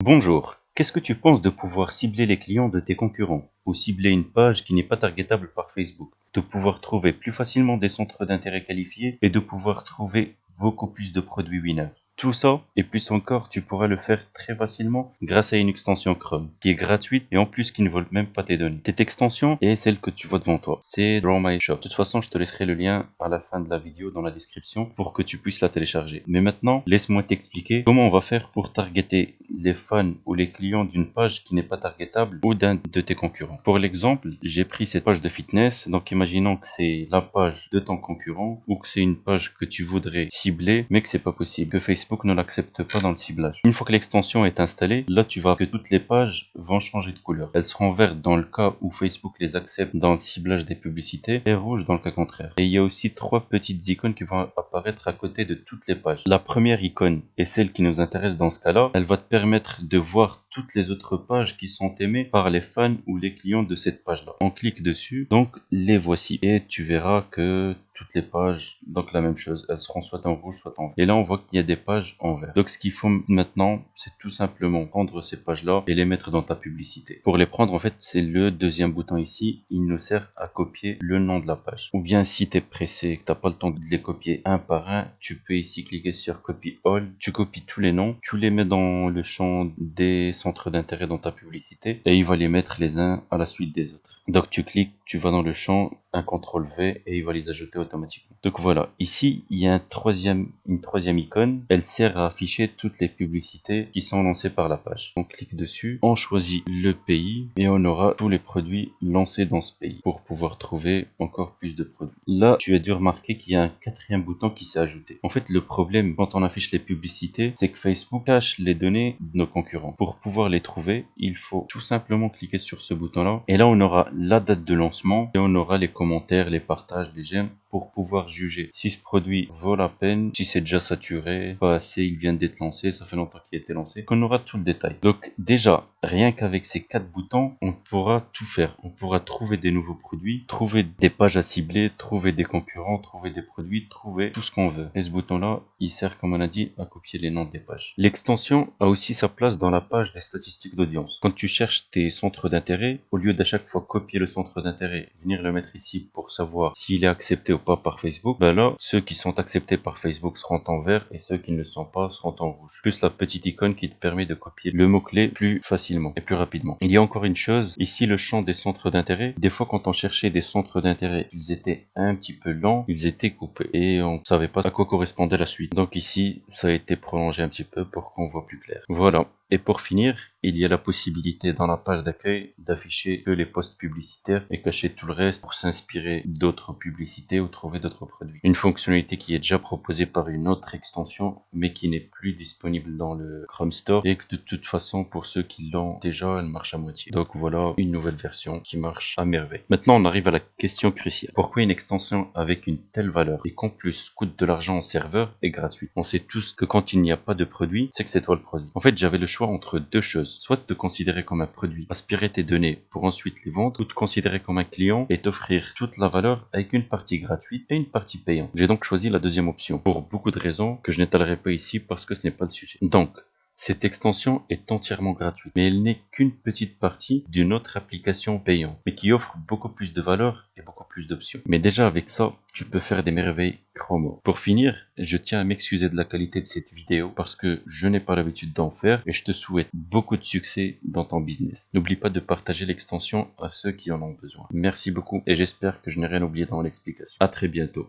Bonjour, qu'est-ce que tu penses de pouvoir cibler les clients de tes concurrents ou cibler une page qui n'est pas targetable par Facebook, de pouvoir trouver plus facilement des centres d'intérêt qualifiés et de pouvoir trouver beaucoup plus de produits winners? Tout ça et plus encore, tu pourras le faire très facilement grâce à une extension Chrome qui est gratuite et en plus qui ne vole même pas tes données. Cette extension est celle que tu vois devant toi, c'est Draw My Shop. De toute façon, je te laisserai le lien à la fin de la vidéo dans la description pour que tu puisses la télécharger. Mais maintenant, laisse-moi t'expliquer comment on va faire pour targeter les fans ou les clients d'une page qui n'est pas targetable ou d'un de tes concurrents. Pour l'exemple, j'ai pris cette page de fitness, donc imaginons que c'est la page de ton concurrent ou que c'est une page que tu voudrais cibler mais que c'est pas possible, que Facebook ne l'accepte pas dans le ciblage. Une fois que l'extension est installée, là tu vas que toutes les pages vont changer de couleur. Elles seront vertes dans le cas où Facebook les accepte dans le ciblage des publicités et rouges dans le cas contraire. Et il y a aussi trois petites icônes qui vont apparaître à côté de toutes les pages. La première icône est celle qui nous intéresse dans ce cas-là. Elle va te permettre de voir toutes les autres pages qui sont aimées par les fans ou les clients de cette page-là. On clique dessus, donc les voici et tu verras que toutes les pages, donc la même chose, elles seront soit en rouge, soit en vert. Et là, on voit qu'il y a des pages en vert. Donc, ce qu'il faut maintenant, c'est tout simplement prendre ces pages-là et les mettre dans ta publicité. Pour les prendre, en fait, c'est le deuxième bouton ici. Il nous sert à copier le nom de la page. Ou bien, si tu es pressé et que tu n'as pas le temps de les copier un par un, tu peux ici cliquer sur Copy All. Tu copies tous les noms, tu les mets dans le champ des centres d'intérêt dans ta publicité et il va les mettre les uns à la suite des autres. Donc, tu cliques, tu vas dans le champ, un CTRL V et il va les ajouter automatiquement. Donc voilà, ici il y a une troisième icône, elle sert à afficher toutes les publicités qui sont lancées par la page. On clique dessus, on choisit le pays et on aura tous les produits lancés dans ce pays pour pouvoir trouver encore plus de produits. Là, tu as dû remarquer qu'il y a un quatrième bouton qui s'est ajouté. En fait, le problème quand on affiche les publicités, c'est que Facebook cache les données de nos concurrents. Pour pouvoir les trouver, il faut tout simplement cliquer sur ce bouton-là et là on aura la date de lancement et on aura les commentaires, les partages, les j'aime pour pouvoir juger si ce produit vaut la peine, si c'est déjà saturé, pas assez, il vient d'être lancé, ça fait longtemps qu'il a été lancé, qu'on aura tout le détail. Donc déjà, rien qu'avec ces 4 boutons, on pourra tout faire. On pourra trouver des nouveaux produits, trouver des pages à cibler, trouver des concurrents, trouver des produits, trouver tout ce qu'on veut. Et ce bouton-là, il sert, comme on a dit, à copier les noms des pages. L'extension a aussi sa place dans la page des statistiques d'audience. Quand tu cherches tes centres d'intérêt, au lieu d'à chaque fois copier le centre d'intérêt, venir le mettre ici pour savoir s'il est accepté ou pas par Facebook, ben là, ceux qui sont acceptés par Facebook seront en vert et ceux qui ne le sont pas seront en rouge. Plus la petite icône qui te permet de copier le mot-clé plus facilement et plus rapidement. Il y a encore une chose, ici le champ des centres d'intérêt. Des fois quand on cherchait des centres d'intérêt, ils étaient un petit peu lents, ils étaient coupés et on ne savait pas à quoi correspondait la suite. Donc ici, ça a été prolongé un petit peu pour qu'on voit plus clair. Voilà. Et pour finir, il y a la possibilité dans la page d'accueil d'afficher que les posts publicitaires et cacher tout le reste pour s'inspirer d'autres publicités ou trouver d'autres produits. Une fonctionnalité qui est déjà proposée par une autre extension mais qui n'est plus disponible dans le Chrome Store et que de toute façon pour ceux qui l'ont déjà, elle marche à moitié. Donc voilà une nouvelle version qui marche à merveille. Maintenant on arrive à la question cruciale. Pourquoi une extension avec une telle valeur et qu'en plus coûte de l'argent au serveur est gratuite? On sait tous que quand il n'y a pas de produit, c'est que c'est toi le produit. En fait j'avais le choix entre deux choses, soit te considérer comme un produit, aspirer tes données pour ensuite les vendre, ou te considérer comme un client et t'offrir toute la valeur avec une partie gratuite et une partie payante. J'ai donc choisi la deuxième option, pour beaucoup de raisons que je n'étalerai pas ici parce que ce n'est pas le sujet. Donc, cette extension est entièrement gratuite, mais elle n'est qu'une petite partie d'une autre application payante, mais qui offre beaucoup plus de valeur et beaucoup plus d'options. Mais déjà avec ça, tu peux faire des merveilles Chrome. Pour finir, je tiens à m'excuser de la qualité de cette vidéo parce que je n'ai pas l'habitude d'en faire et je te souhaite beaucoup de succès dans ton business. N'oublie pas de partager l'extension à ceux qui en ont besoin. Merci beaucoup et j'espère que je n'ai rien oublié dans l'explication. À très bientôt.